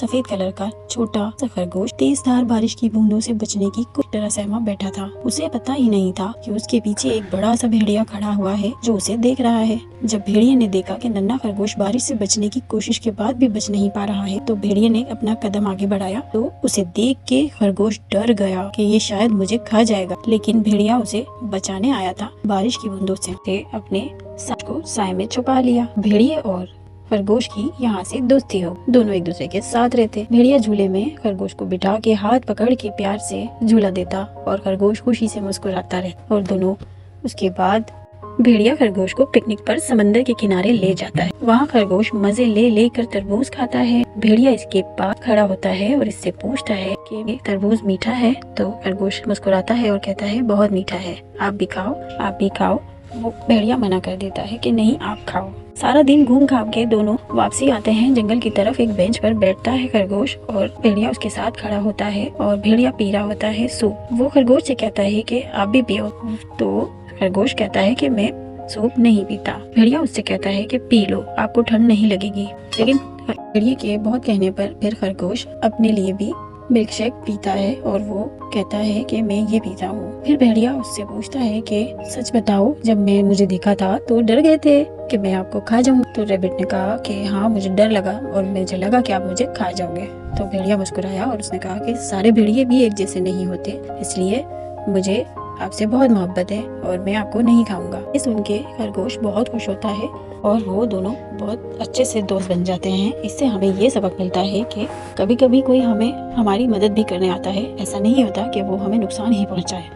सफेद कलर का छोटा सा खरगोश तेजधार बारिश की बूंदों से बचने की कुछ तरह सहमा बैठा था। उसे पता ही नहीं था कि उसके पीछे एक बड़ा सा भेड़िया खड़ा हुआ है जो उसे देख रहा है। जब भेड़िए ने देखा कि नन्हा खरगोश बारिश से बचने की कोशिश के बाद भी बच नहीं पा रहा है, तो भेड़िए ने अपना कदम आगे बढ़ाया। तो उसे देख के खरगोश डर गया कि ये शायद मुझे खा जाएगा, लेकिन भेड़िया उसे बचाने आया था बारिश की बूंदों से अपने साथ को साए में छुपा लिया। भेड़िए और खरगोश की यहाँ से दोस्ती हो, दोनों एक दूसरे के साथ रहते। भेड़िया झूले में खरगोश को बिठा के हाथ पकड़ के प्यार से झूला देता और खरगोश खुशी से मुस्कुराता रहता। और दोनों उसके बाद भेड़िया खरगोश को पिकनिक पर समंदर के किनारे ले जाता है। वहाँ खरगोश मजे ले लेकर तरबूज खाता है। भेड़िया इसके पास खड़ा होता है और इससे पूछता है कि तरबूज मीठा है, तो खरगोश मुस्कुराता है और कहता है बहुत मीठा है, आप भी खाओ, आप भी खाओ। वो भेड़िया मना कर देता है कि नहीं, आप खाओ। सारा दिन घूम घाम के दोनों वापसी आते हैं जंगल की तरफ। एक बेंच पर बैठता है खरगोश और भेड़िया उसके साथ खड़ा होता है और भेड़िया पी रहा होता है सूप। वो खरगोश से कहता है कि आप भी पियो, तो खरगोश कहता है कि मैं सूप नहीं पीता। भेड़िया उससे कहता है कि पी लो, आपको ठंड नहीं लगेगी। लेकिन भेड़िए के बहुत कहने पर फिर खरगोश अपने लिए भी मिल्क शेक पीता है और वो कहता है कि मैं ये पीता हूँ। फिर भेड़िया उससे पूछता है कि सच बताओ, जब मैं मुझे देखा था तो डर गए थे कि मैं आपको खा जाऊँ? तो रैबिट ने कहा कि हाँ, मुझे डर लगा और मुझे लगा कि आप मुझे खा जाओगे। तो भेड़िया मुस्कुराया और उसने कहा कि सारे भेड़िए भी एक जैसे नहीं होते, इसलिए मुझे आपसे बहुत मोहब्बत है और मैं आपको नहीं खाऊंगा। ये सुन के खरगोश बहुत खुश होता है और वो दोनों बहुत अच्छे से दोस्त बन जाते हैं। इससे हमें ये सबक मिलता है कि कभी कभी कोई हमें हमारी मदद भी करने आता है, ऐसा नहीं होता कि वो हमें नुकसान ही पहुंचाए।